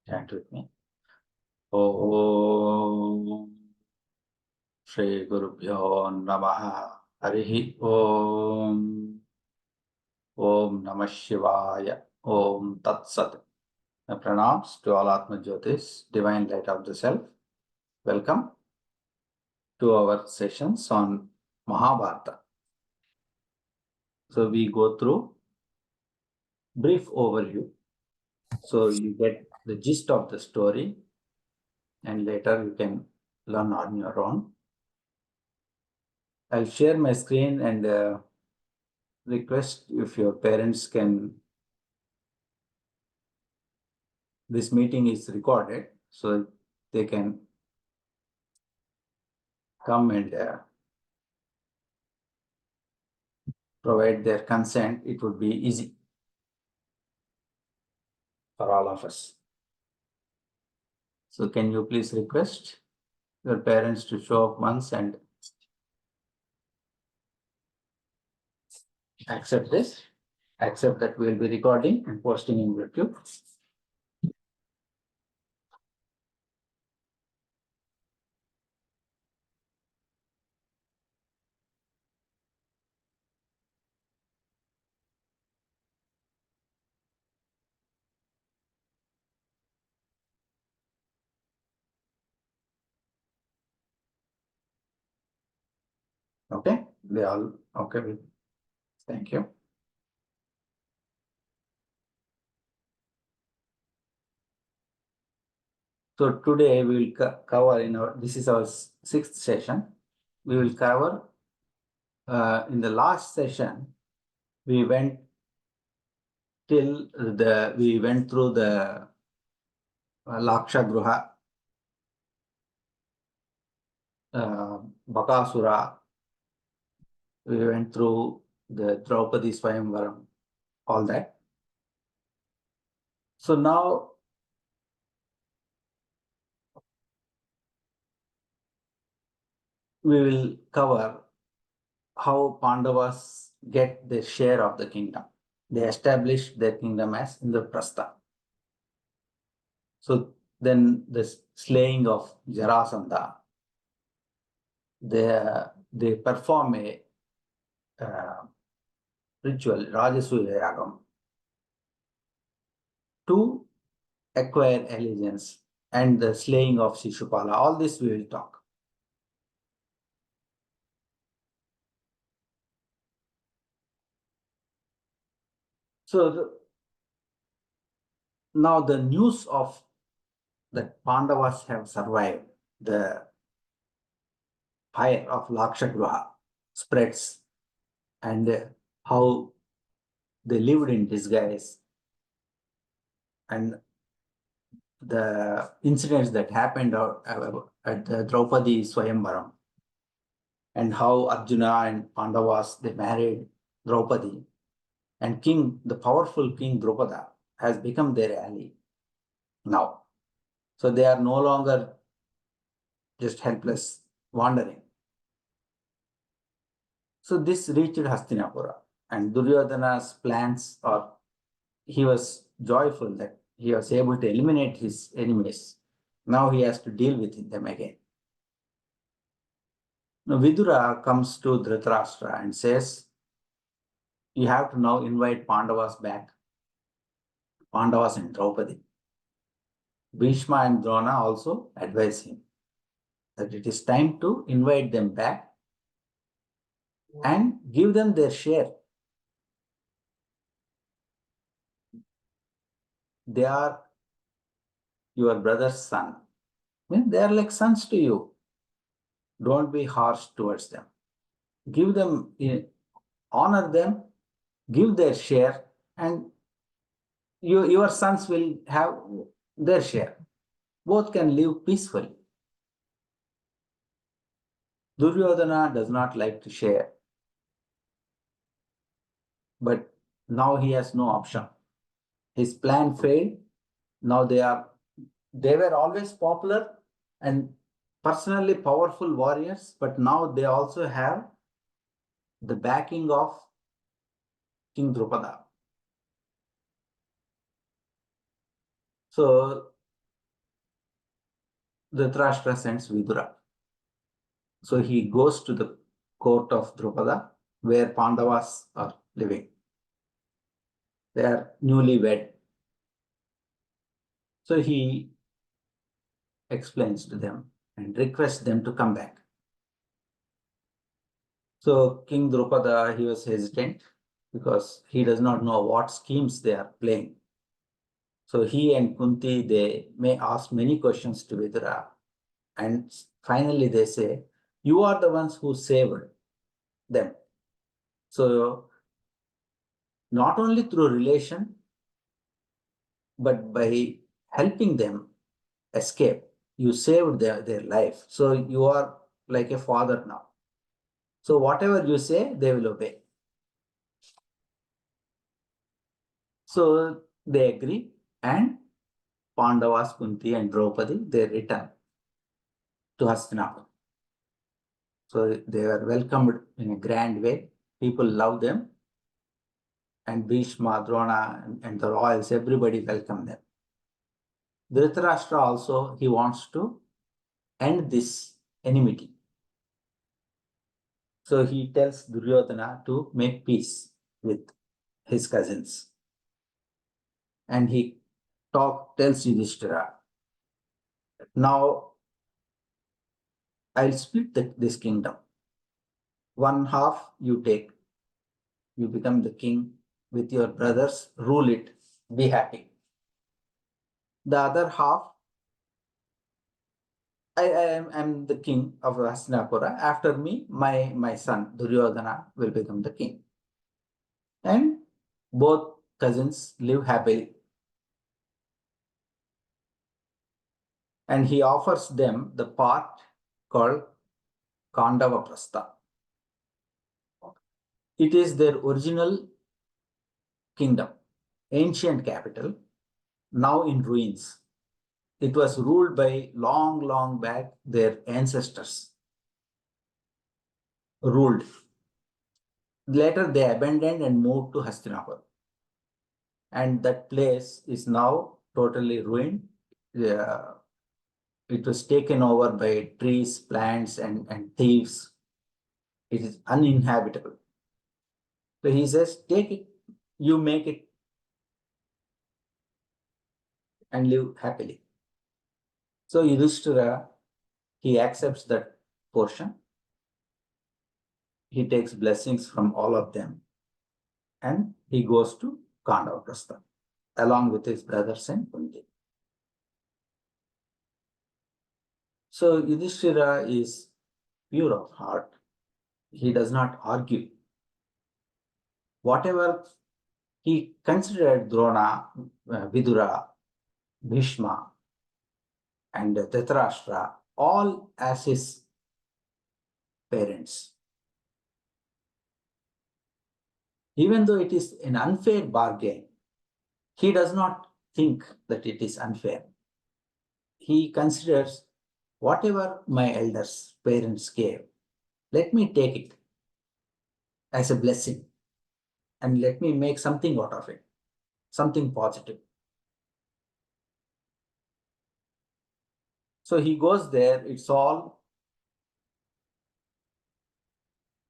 Chant with me. Om Shri Gurubhyo Namaha Harihi Om Om Namah Shivaya Om Tat Sat. Pranams to all Atma Jyotis, Divine Light of the Self. Welcome to our sessions on Mahabharata. So we go through brief overview. So you get the gist of the story and later you can learn on your own. I'll share my screen and request if your parents can. This meeting is recorded, so they can come and provide their consent. It would be easy for all of us. So can you please request your parents to show up once and accept this? Accept that we'll be recording and posting in YouTube. Okay, they all okay with. Thank you. So today we will cover this is our sixth session. We will cover in the last session, we went through the Laksha Gruha, Bakasura. We went through the Draupadi Swayamvaram, all that. So now we will cover how Pandavas get their share of the kingdom. They establish their kingdom as Indraprastha. So then the slaying of Jarasandha, they perform a ritual, Rajasuya Yagam, to acquire allegiance, and the slaying of Shishupala. All this we will talk. So now the news of that Pandavas have survived the fire of Lakshagruha spreads, and how they lived in disguise, and the incidents that happened at the Draupadi Swayamvaram, and how Arjuna and Pandavas, they married Draupadi, and the powerful King Drupada has become their ally now. So they are no longer just helpless, wandering. So this reached Hastinapura, and Duryodhana's plans he was joyful that he was able to eliminate his enemies. Now he has to deal with them again. Now Vidura comes to Dhritarashtra and says, you have to now invite Pandavas back, Pandavas and Draupadi. Bhishma and Drona also advise him that it is time to invite them back and give them their share. They are your brother's son. They are like sons to you. Don't be harsh towards them. Give them, honor them, give their share, and your sons will have their share. Both can live peacefully. Duryodhana does not like to share, but now he has no option. His plan failed. Now they were always popular and personally powerful warriors, but now they also have the backing of King Drupada. So Dhritarashtra sends Vidura. So he goes to the court of Drupada, where Pandavas are living. They are newly wed. So he explains to them and requests them to come back. So King Drupada, he was hesitant because he does not know what schemes they are playing. So he and Kunti, they may ask many questions to Vidura. And finally they say, you are the ones who saved them. So not only through relation, but by helping them escape, you saved their life. So you are like a father now. So whatever you say, they will obey. So they agree, and Pandavas, Kunti, and Draupadi, they return to Hastinapur. So they were welcomed in a grand way. People love them. And Bhishma, Drona, and the royals, everybody welcomed them. Dhritarashtra also, he wants to end this enmity. So he tells Duryodhana to make peace with his cousins. And he tells Yudhishthira, now I'll split this kingdom. One half you take, you become the king with your brothers, rule it, be happy. The other half, I am the king of Hastinapura. After me, my son Duryodhana will become the king. And both cousins live happily. And he offers them the part called Kandava Prastha. It is their original kingdom, ancient capital, now in ruins. It was ruled by long back, their ancestors ruled. Later they abandoned and moved to Hastinapur. And that place is now totally ruined. It was taken over by trees, plants, and thieves. It is uninhabitable. So he says, take it, you make it, and live happily. So Yudhishthira, he accepts that portion. He takes blessings from all of them, and he goes to Kandavaprastha along with his brothers and Kunti. So Yudhishthira is pure of heart. He does not argue. Whatever he considered Drona, Vidura, Bhishma, and Dhritarashtra all as his parents. Even though it is an unfair bargain, he does not think that it is unfair. He considers whatever my elders, parents gave, let me take it as a blessing and let me make something out of it, something positive. So he goes there, it's all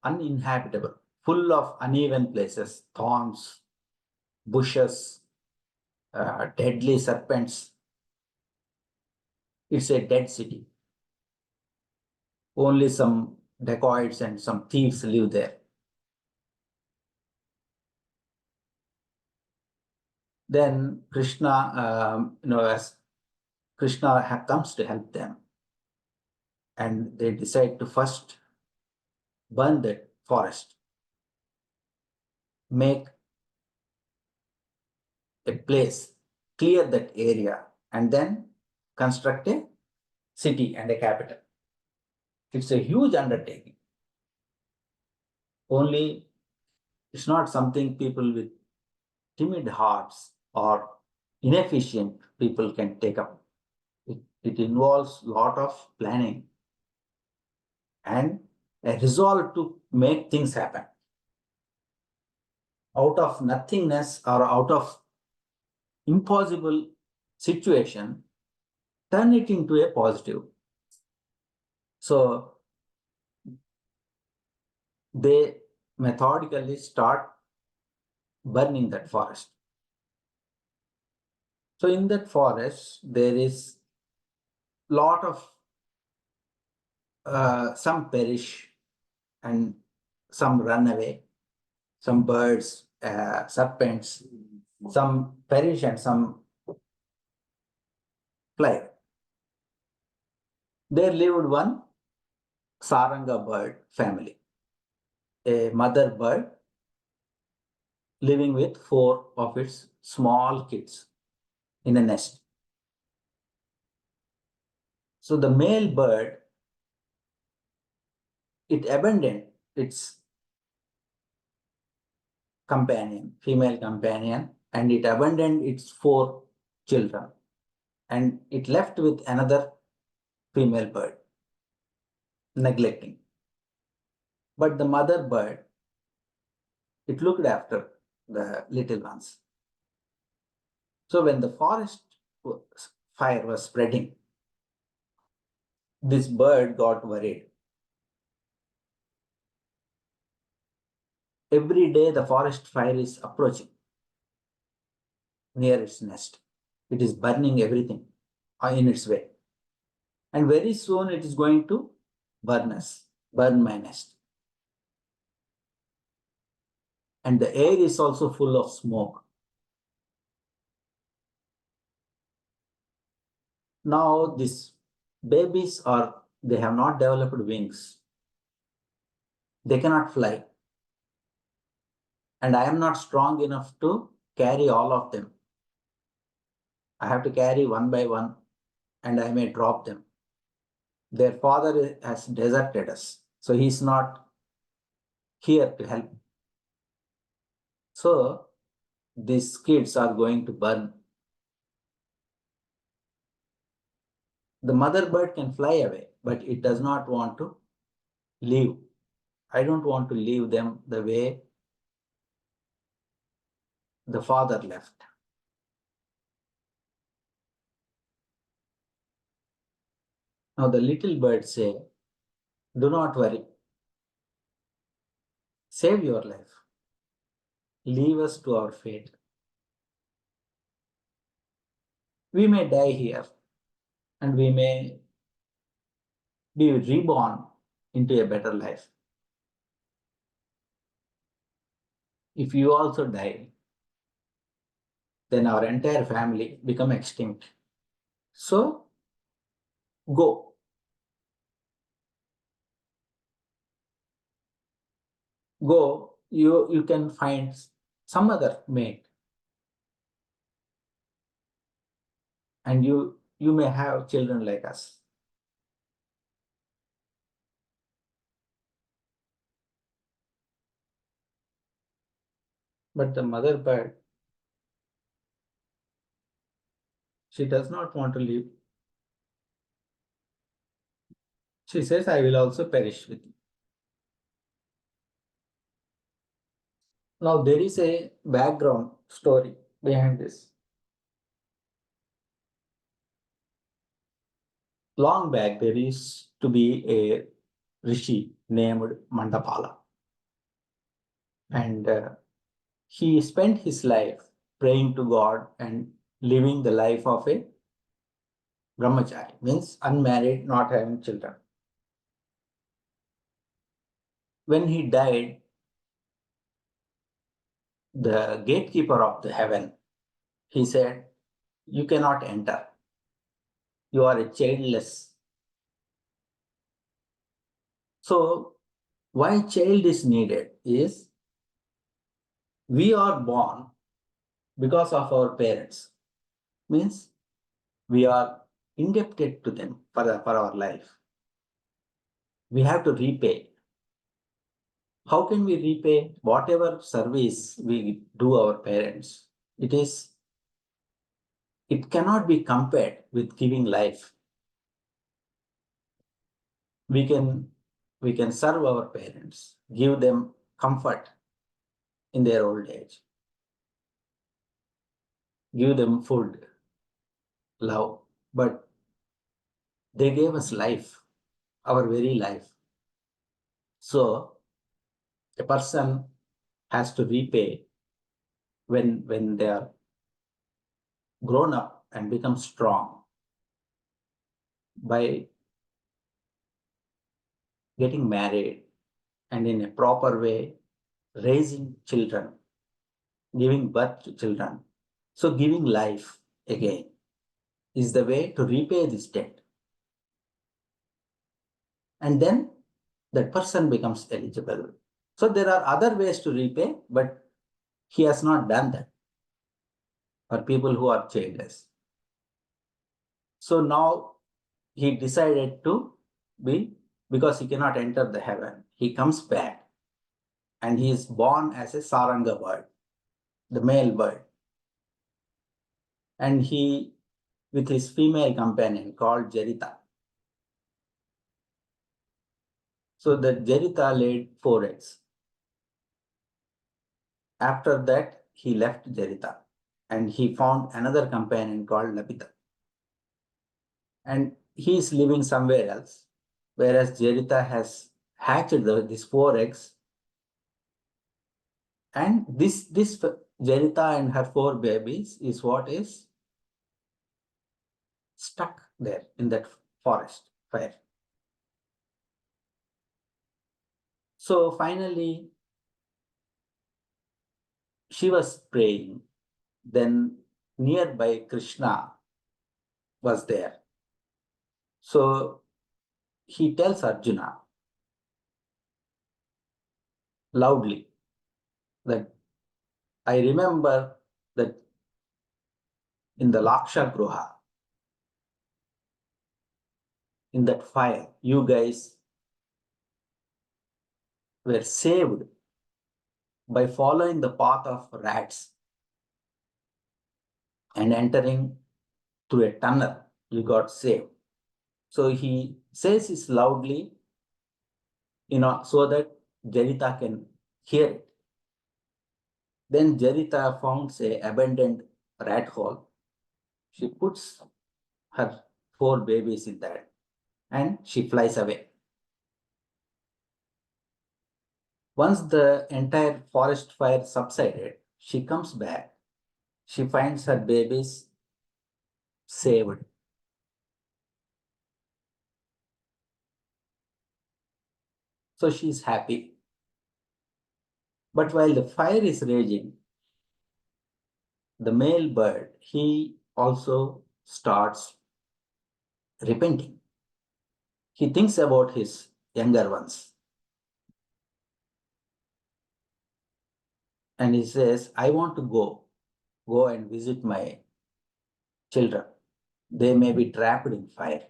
uninhabitable, full of uneven places, thorns, bushes, deadly serpents. It's a dead city. Only some dacoits and some thieves live there. Then Krishna, as Krishna comes to help them, and they decide to first burn that forest, make a place, clear that area, and then construct a city and a capital. It's a huge undertaking. Only it's not something people with timid hearts or inefficient people can take up. It involves a lot of planning and a resolve to make things happen. Out of nothingness or out of impossible situation, turn it into a positive. So they methodically start burning that forest. So in that forest, there is lot of some perish and some run away, some birds, serpents, some perish and some fly. There lived one Saranga bird family, a mother bird living with 4 of its small kids in a nest. So the male bird, it abandoned its companion, female companion, and it abandoned its 4 children, and it left with another female bird, neglecting. But the mother bird, it looked after the little ones. So when the forest fire was spreading, this bird got worried. Every day the forest fire is approaching near its nest. It is burning everything in its way. And very soon it is going to burn us, burn my nest. And the air is also full of smoke. Now these babies they have not developed wings. They cannot fly. And I am not strong enough to carry all of them. I have to carry one by one, and I may drop them. Their father has deserted us, so he is not here to help. So these kids are going to burn. The mother bird can fly away, but it does not want to leave. I don't want to leave them the way the father left. Now the little birds say, do not worry. Save your life. Leave us to our fate. We may die here, and we may be reborn into a better life. If you also die, then our entire family become extinct. So go. Go, you can find some other mate, and you may have children like us. But the mother bird, she does not want to live. She says, I will also perish with you. Now there is a background story behind this. Long back, there is to be a rishi named Mandapala. And he spent his life praying to God and living the life of a brahmachari, means unmarried, not having children. When he died, the gatekeeper of the heaven, he said, you cannot enter. You are a childless. So why child is needed is we are born because of our parents. Means we are indebted to them for our life. We have to repay. How can we repay whatever service we do our parents? It cannot be compared with giving life. We can serve our parents, give them comfort in their old age, give them food, love, but they gave us life. our very life. So a person has to repay when they are grown up and become strong by getting married and in a proper way raising children, giving birth to children. So giving life again is the way to repay this debt. And then that person becomes eligible. So there are other ways to repay, but he has not done that for people who are childless. So now he decided to be, because he cannot enter the heaven, he comes back and he is born as a Saranga bird, the male bird. And he, with his female companion called Jarita. So the Jarita laid 4 eggs. After that, he left Jarita and he found another companion called Lapita. And he is living somewhere else, whereas Jarita has hatched these 4 eggs. And this Jarita and her 4 babies is what is stuck there in that forest fire. So finally, she was praying. Then nearby Krishna was there. So he tells Arjuna loudly that I remember that in the Laksha Gruha, in that fire, you guys were saved by following the path of rats and entering through a tunnel. You got saved. So he says this loudly, so that Jarita can hear it. Then Jarita found an abandoned rat hole. She puts her 4 babies in that and she flies away. Once the entire forest fire subsided, she comes back. She finds her babies saved. So she is happy. But while the fire is raging, the male bird, he also starts repenting. He thinks about his younger ones. And he says, I want to go and visit my children. They may be trapped in fire.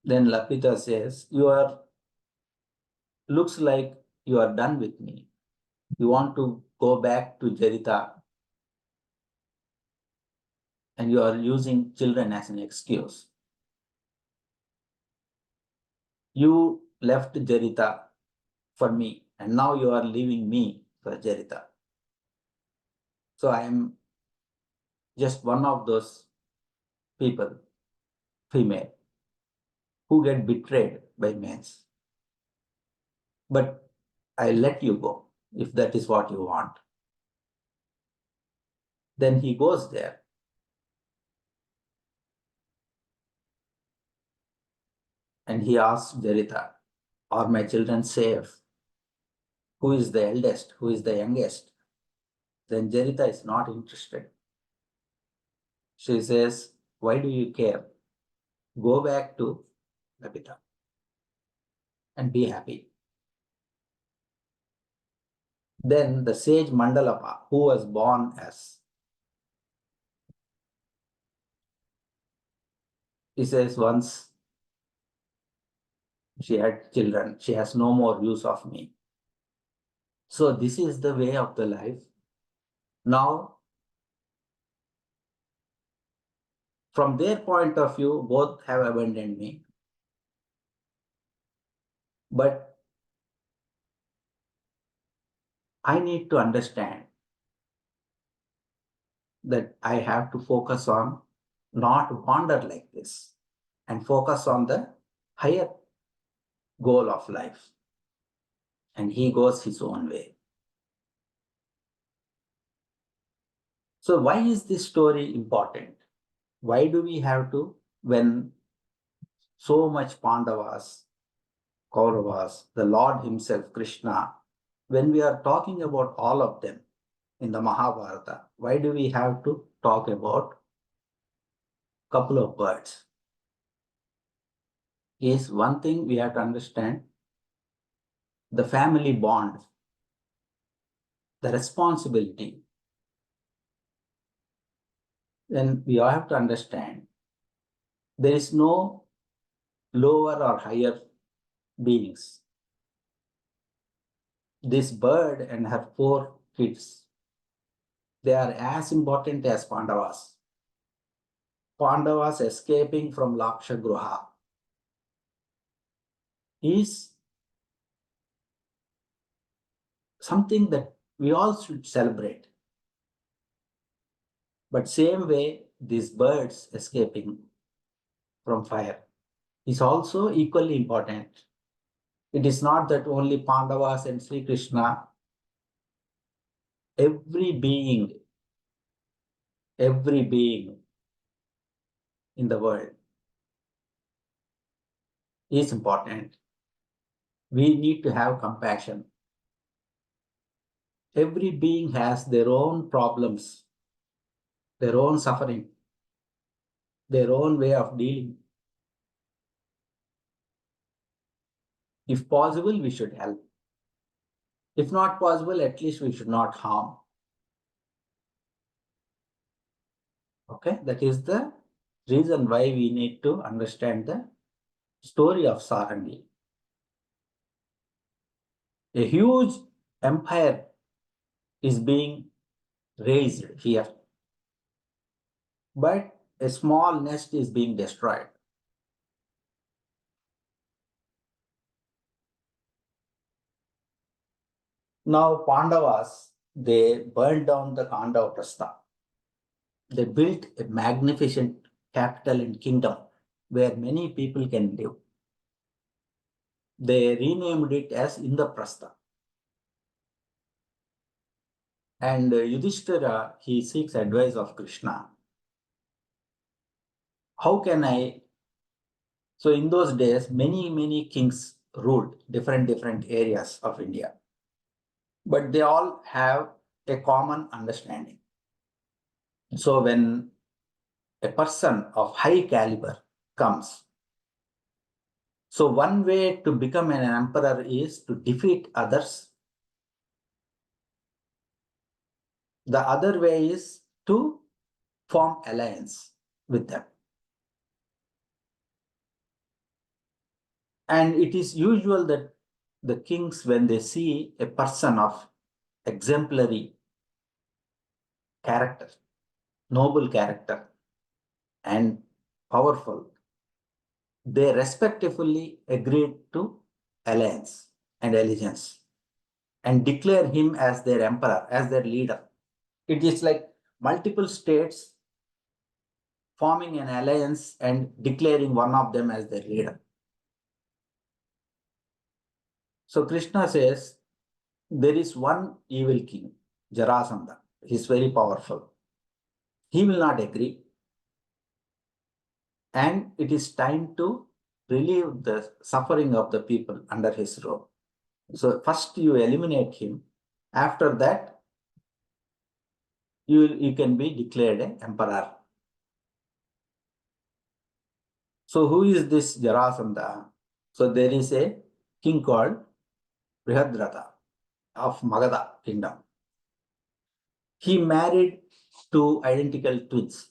Then Lapita says, looks like you are done with me. You want to go back to Jarita and you are using children as an excuse. You left Jarita for me and now you are leaving me for Jarita. So I am just one of those people, female, who get betrayed by males. But I let you go if that is what you want. Then he goes there. And he asks Jarita, are my children safe? Who is the eldest? Who is the youngest? Then Jarita is not interested. She says, why do you care? Go back to Lapita and be happy. Then the sage Mandalapa, who was born as, he says, once she had children, she has no more use of me. So this is the way of the life. Now, from their point of view, both have abandoned me. But I need to understand that I have to focus on not wander like this and focus on the higher goal of life. And he goes his own way. So why is this story important? Why do we have to, when so much Pandavas, Kauravas, the Lord himself, Krishna, when we are talking about all of them in the Mahabharata, why do we have to talk about a couple of birds? Is one thing we have to understand: the family bond, the responsibility. Then we have to understand there is no lower or higher beings. This bird and her 4 kids, they are as important as Pandavas. Pandavas escaping from Lakshagruha is something that we all should celebrate. But same way, these birds escaping from fire is also equally important. It is not that only Pandavas and Sri Krishna, every being in the world is important. We need to have compassion. Every being has their own problems, their own suffering, their own way of dealing. If possible, we should help. If not possible, at least we should not harm. Okay, that is the reason why we need to understand the story of Sarangi. A huge empire is being raised here, but a small nest is being destroyed. Now Pandavas, they burned down the Khandava Prastha. They built a magnificent capital and kingdom where many people can live. They renamed it as Indraprastha. And Yudhishthira, he seeks advice of Krishna. How can I? So in those days, many kings ruled different areas of India. But they all have a common understanding. So when a person of high caliber comes, so one way to become an emperor is to defeat others. The other way is to form alliance with them. And it is usual that the kings, when they see a person of exemplary character, noble character, and powerful, they respectfully agreed to alliance and allegiance and declare him as their emperor, as their leader. It is like multiple states forming an alliance and declaring one of them as their leader. So Krishna says, there is one evil king, Jarasandha. He is very powerful. He will not agree. And it is time to relieve the suffering of the people under his rule. So first you eliminate him. After that, you can be declared an emperor. So who is this Jarasandha? So there is a king called Brihadratha of Magadha kingdom. He married 2 identical twins.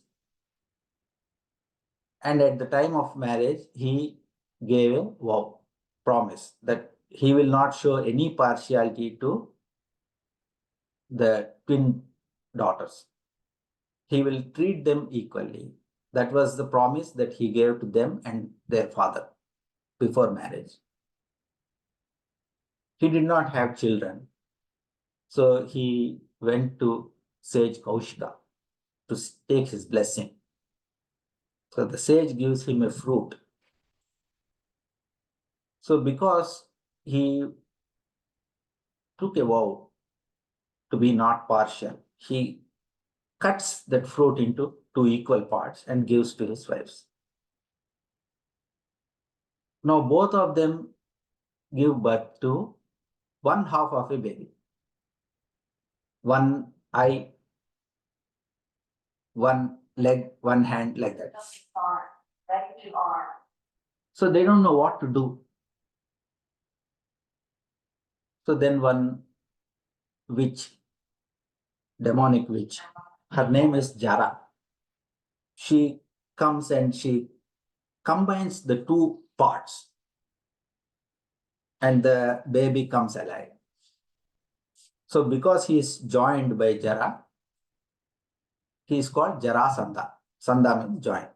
And at the time of marriage, he gave a vow, promise that he will not show any partiality to the twin daughters. He will treat them equally. That was the promise that he gave to them and their father before marriage. He did not have children. So he went to sage Kaushika to take his blessing. So the sage gives him a fruit So because he took a vow to be not partial, he cuts that fruit into two equal parts and gives to his wives. Now both of them give birth to one half of a baby. One eye, one leg, one hand, like that. So they don't know what to do. So then one witch, demonic witch, her name is Jara. She comes and she combines the two parts and the baby comes alive. So because he is joined by Jara, he is called Jarasandha. Sandha means join.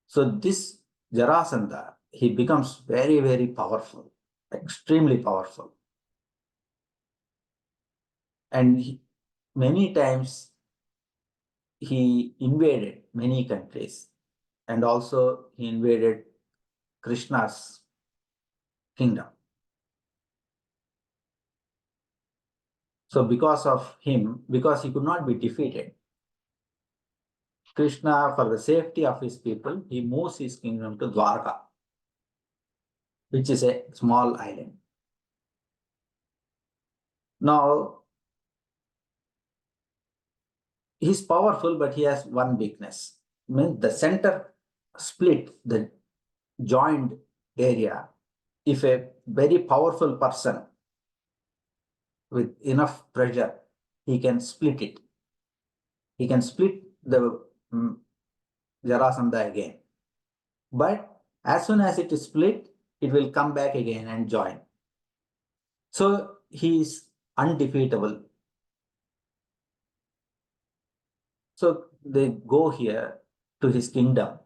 So this Jarasandha, he becomes very, very powerful, extremely powerful. And many times he invaded many countries, and also he invaded Krishna's kingdom. So because of him, because he could not be defeated, Krishna, for the safety of his people, he moves his kingdom to Dwarka, which is a small island. Now, he's powerful, but he has one weakness. Means the center split, the joined area, if a very powerful person with enough pressure, he can split it. He can split the Jarasandha again. But as soon as it is split, it will come back again and join. So he is undefeatable. So they go here to his kingdom.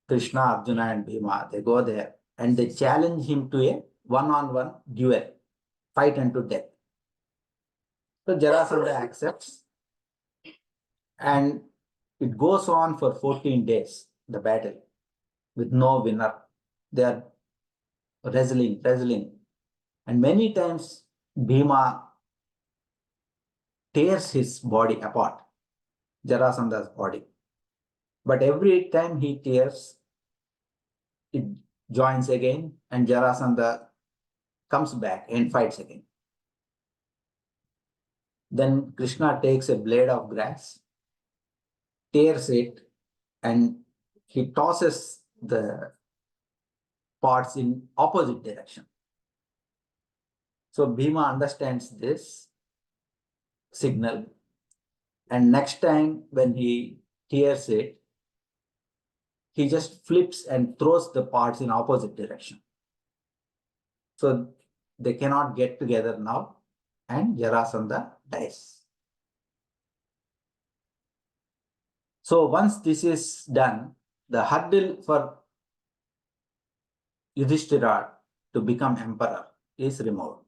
Krishna, Arjuna, and Bhima, they go there and they challenge him to a one-on-one duel, fight unto death. So Jarasandha accepts, and it goes on for 14 days, the battle, with no winner. They are wrestling. And many times Bhima tears his body apart, Jarasandha's body. But every time he tears, it joins again, and Jarasandha comes back and fights again. Then Krishna takes a blade of grass, tears it, and he tosses the parts in opposite direction. So Bhima understands this signal, and next time when he tears it, he just flips and throws the parts in opposite direction. So they cannot get together now, and Jarasandha dies. So once this is done, the hurdle for Yudhishthira to become emperor is removed.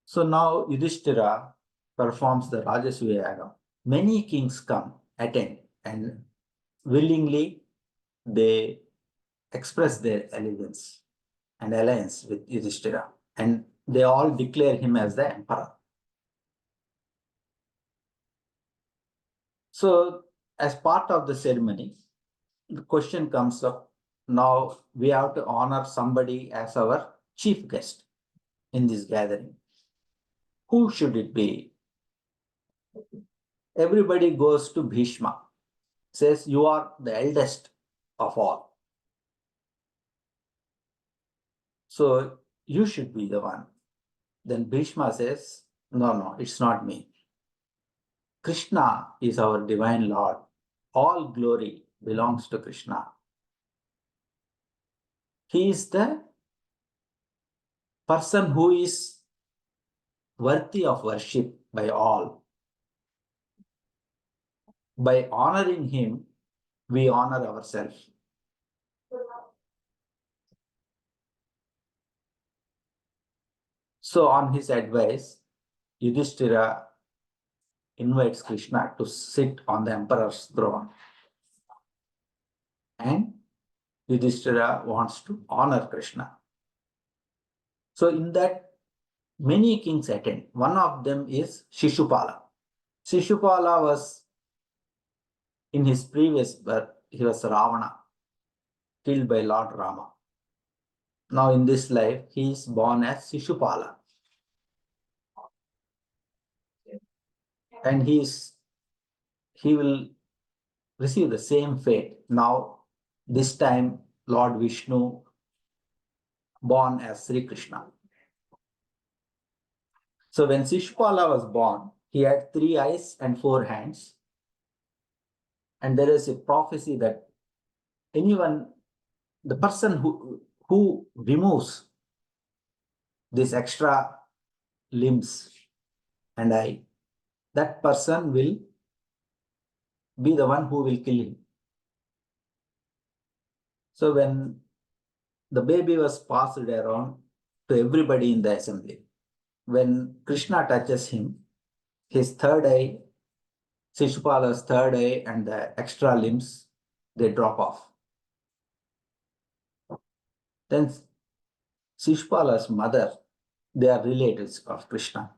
So now Yudhishthira performs the Rajasuya Yagam. Many kings come, attend, and willingly they express their allegiance and alliance with Yudhishthira, and they all declare him as the emperor. So as part of the ceremony, the question comes up, now we have to honor somebody as our chief guest in this gathering. Who should it be? Everybody goes to Bhishma, says, you are the eldest of all, so you should be the one. Then Bhishma says, no, it's not me. Krishna is our divine Lord. All glory belongs to Krishna. He is the person who is worthy of worship by all. By honoring him, we honor ourselves. So on his advice, Yudhishthira invites Krishna to sit on the emperor's throne. and Yudhishthira wants to honor Krishna. So in that, many kings attend. One of them is Shishupala. Shishupala was, in his previous birth, he was Ravana, killed by Lord Rama. Now in this life, he is born as Shishupala. And he will receive the same fate. Now, this time, Lord Vishnu, born as Sri Krishna. So when Shishupala was born, he had 3 eyes and 4 hands. And there is a prophecy that the person who removes this extra limbs and eye, that person will be the one who will kill him. So when the baby was passed around to everybody in the assembly, when Krishna touches him, his 3rd eye, Shishupala's 3rd eye and the extra limbs, they drop off. Then Shishupala's mother, they are relatives of Krishna.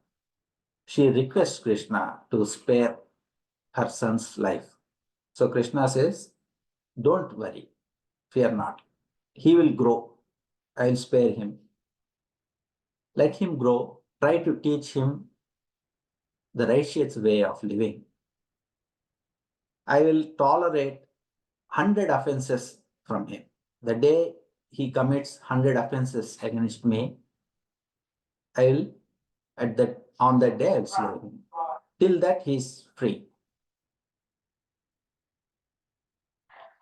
She requests Krishna to spare her son's life. So Krishna says, don't worry, fear not. He will grow. I will spare him. Let him grow. Try to teach him the righteous way of living. I will tolerate 100 offenses from him. The day he commits 100 offenses against me, I will, on that day, I will slay him. Till that, he is free.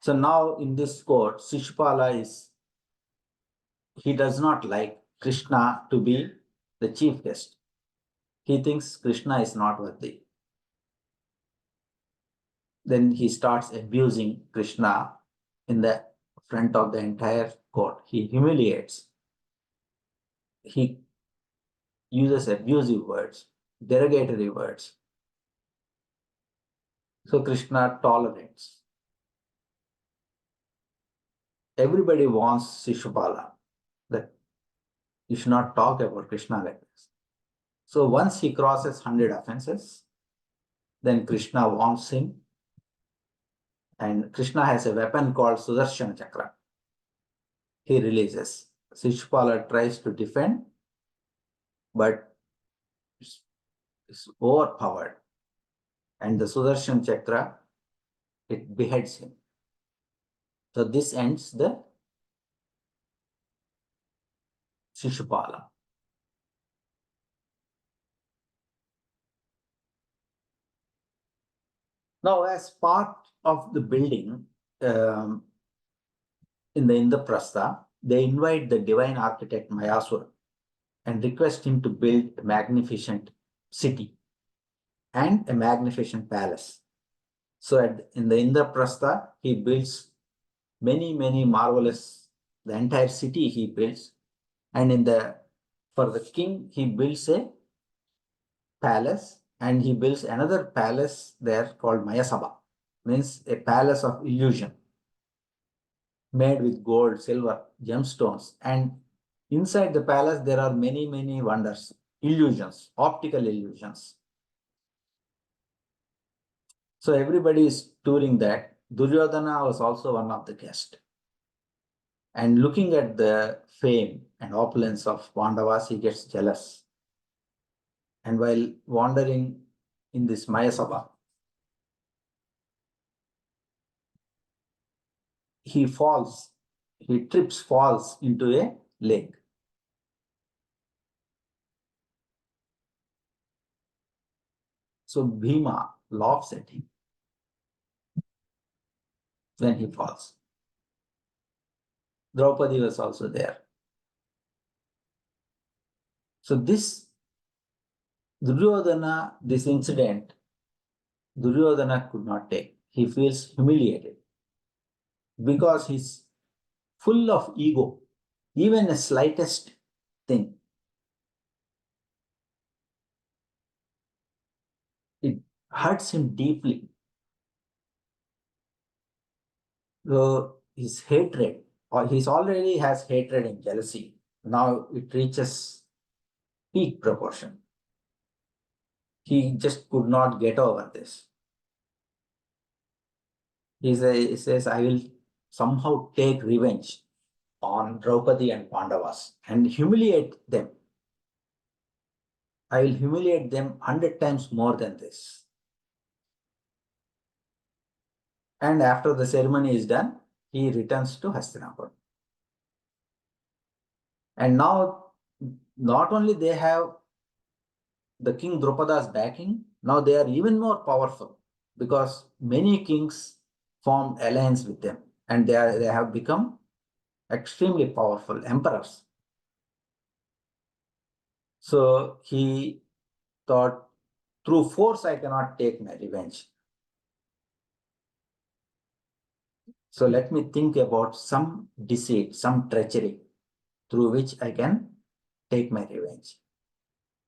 So now in this court, Shishupala he does not like Krishna to be the chief guest. He thinks Krishna is not worthy. Then he starts abusing Krishna in the front of the entire court. He humiliates. He uses abusive words, derogatory words. So Krishna tolerates. Everybody wants Shishupala, that you should not talk about Krishna like this. So once he crosses 100 offenses, then Krishna warns him. And Krishna has a weapon called Sudarshana Chakra. He releases. Shishupala tries to defend, but is overpowered. And the Sudarshan Chakra, it beheads him. So this ends the Shishupala. Now, as part of the building in the Indraprastha, they invite the divine architect Mayasura and request him to build a magnificent city and a magnificent palace. So in the Indraprastha, he builds many marvelous, the entire city he builds. And for the king, he builds a palace, and he builds another palace there called Mayasabha, means a palace of illusion, made with gold, silver, gemstones. And inside the palace, there are many wonders, illusions, optical illusions. So everybody is touring that. Duryodhana was also one of the guests. And looking at the fame and opulence of Pandavas, he gets jealous. And while wandering in this Mayasabha, he falls into a lake. So Bhima laughs at him when he falls. Draupadi was also there. So this incident, Duryodhana could not take. He feels humiliated because he's full of ego. Even the slightest thing, it hurts him deeply. So his hatred, or he's already has hatred and jealousy. Now it reaches peak proportion. He just could not get over this. He says, I will somehow take revenge on Draupadi and Pandavas and humiliate them. I will humiliate them 100 times more than this. And after the ceremony is done, he returns to Hastinapur. And now, not only they have the king Draupada's backing, now they are even more powerful because many kings formed alliance with them and they have become extremely powerful emperors. So he thought, through force I cannot take my revenge. So let me think about some deceit, some treachery through which I can take my revenge.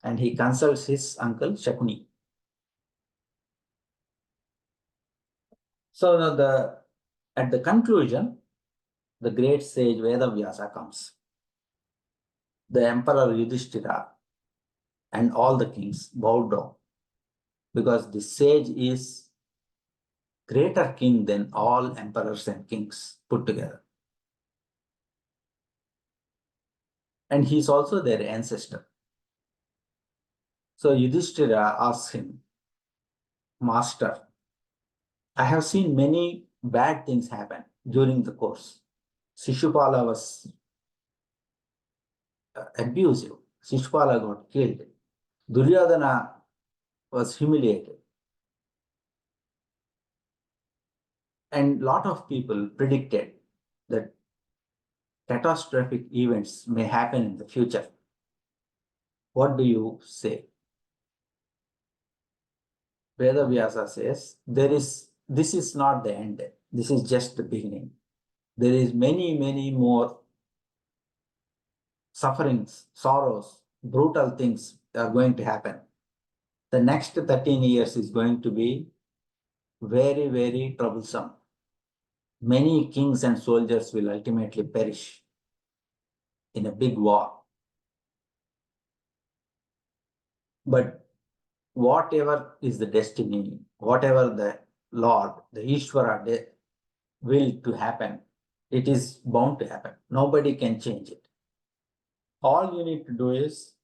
And he consults his uncle Shakuni. So at the conclusion, the great sage Vedavyasa comes. The emperor Yudhishthira and all the kings bowed down because the sage is greater king than all emperors and kings put together. And he is also their ancestor. So Yudhishthira asks him, Master, I have seen many bad things happen during the course. Shishupala was abusive. Shishupala got killed. Duryodhana was humiliated. And a lot of people predicted that catastrophic events may happen in the future. What do you say? Vedavyasa says, this is not the end. This is just the beginning. There is many, many more sufferings, sorrows, brutal things are going to happen. The next 13 years is going to be very, very troublesome. Many kings and soldiers will ultimately perish in a big war. But whatever is the destiny, whatever the Lord, the Ishvara will to happen, it is bound to happen. Nobody can change it. All you need to do is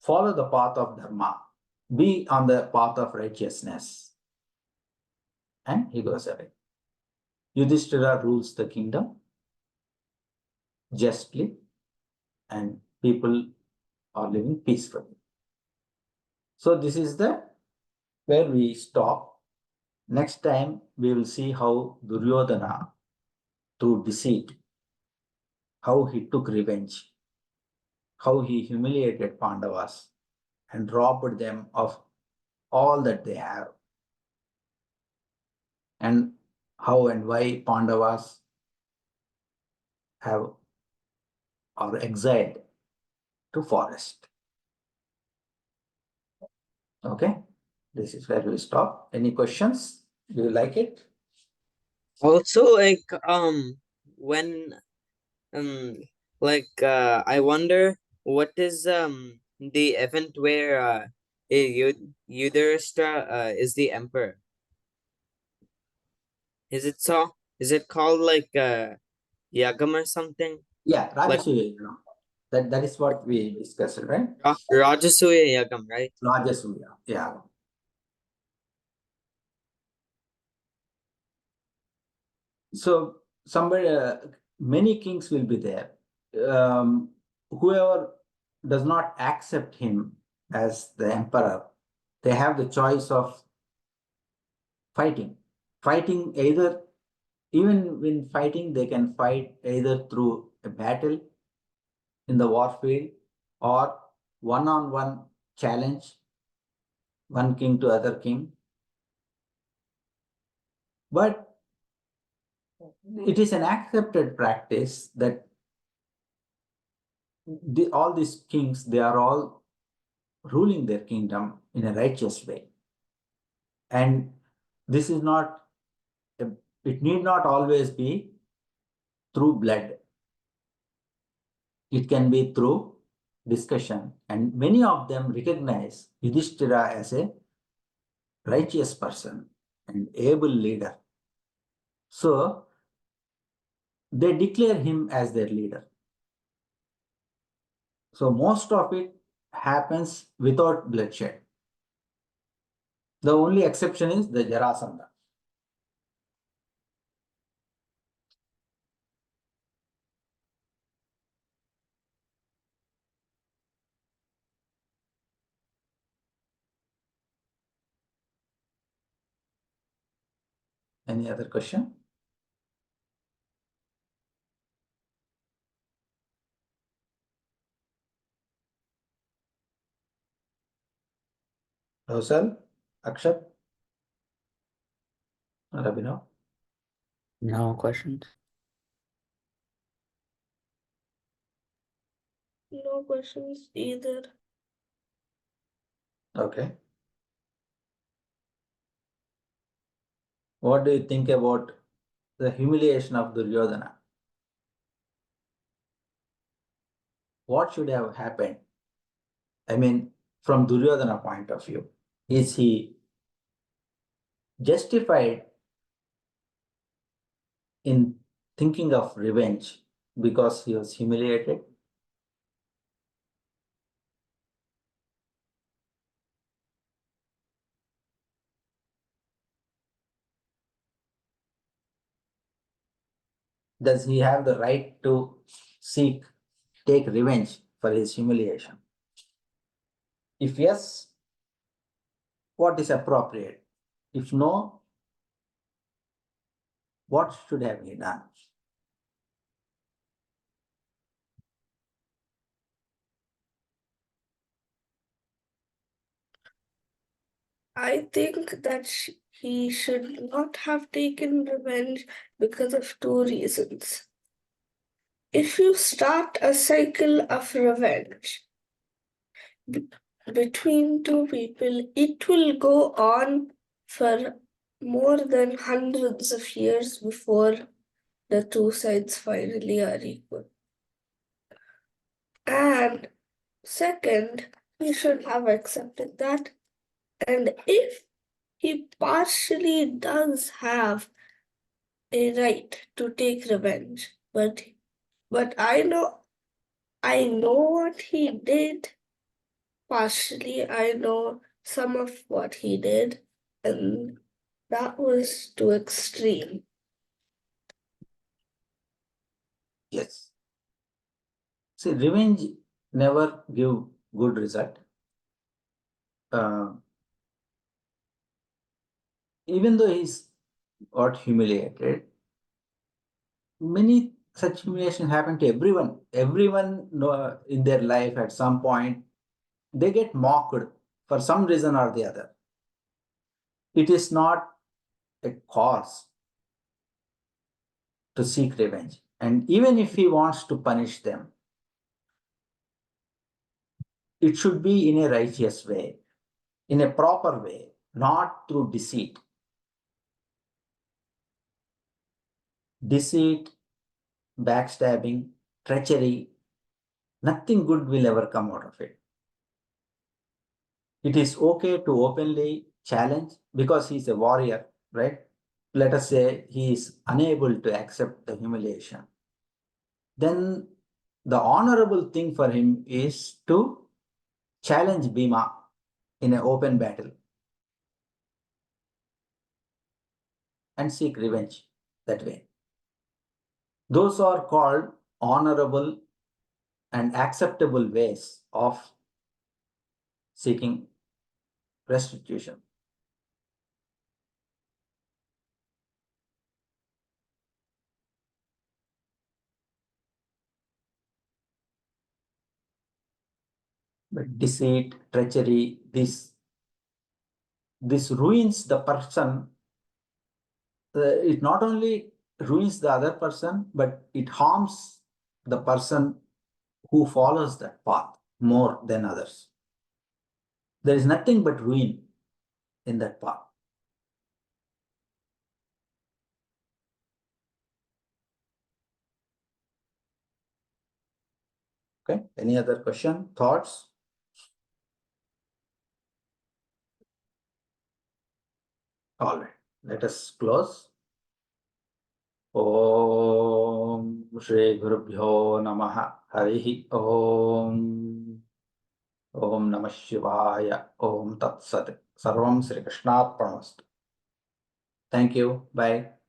follow the path of Dharma, be on the path of righteousness. And he goes away. Yudhishthira rules the kingdom justly, and people are living peacefully. So this is where we stop. Next time we will see how Duryodhana, through deceit, how he took revenge, how he humiliated Pandavas and robbed them of all that they have, and how and why Pandavas are exiled to forest. Okay, this is where we stop. Any questions? Do you like it? Also, when I wonder what is the event where Yudhishthira is the emperor. Is it so? Is it called like Yagam or something? Yeah, Like Rajasuya, that is what we discussed, right? Rajasuya Yagam, right? Rajasuya, yeah. So many kings will be there. Whoever does not accept him as the emperor, they have the choice of fighting. Fighting either, even when fighting, they can fight either through a battle in the war field or one-on-one challenge, one king to other king. But it is an accepted practice that all these kings, they are all ruling their kingdom in a righteous way. And this is not a It need not always be through blood. It can be through discussion. And many of them recognize Yudhishthira as a righteous person and able leader. So they declare him as their leader. So most of it happens without bloodshed. The only exception is the Jarasandha. Any other question? Rosal, Akshat, Rabino? No questions. No questions either. Okay. What do you think about the humiliation of Duryodhana? What should have happened? I mean, from Duryodhana point of view, is he justified in thinking of revenge because he was humiliated? Does he have the right to take revenge for his humiliation? If yes, what is appropriate? If no, what should have he done? I think that he should not have taken revenge because of two reasons. If you start a cycle of revenge between two people, it will go on for more than hundreds of years before the two sides finally are equal. And second, he should have accepted that. And if he partially does have a right to take revenge, but I know what he did. Partially, I know some of what he did, and that was too extreme. Yes. See, revenge never give good result. Even though he's got humiliated, many such humiliations happen to everyone. Everyone in their life at some point, they get mocked for some reason or the other. It is not a cause to seek revenge. And even if he wants to punish them, it should be in a righteous way, in a proper way, not through deceit. Deceit, backstabbing, treachery, nothing good will ever come out of it. It is okay to openly challenge because he's a warrior, right? Let us say he is unable to accept the humiliation. Then the honorable thing for him is to challenge Bhima in an open battle and seek revenge that way. Those are called honorable and acceptable ways of seeking restitution. But deceit, treachery, this ruins the person. It not only ruins the other person, but it harms the person who follows that path more than others. There is nothing but ruin in that path. Okay, any other question, thoughts? All right, let us close. Om Shri Gurubhyo Namaha Harihi Om. Om Namah Shivaya. Om Tat Sat. Sarvam Sri Krishnarpanastu. Thank you. Bye.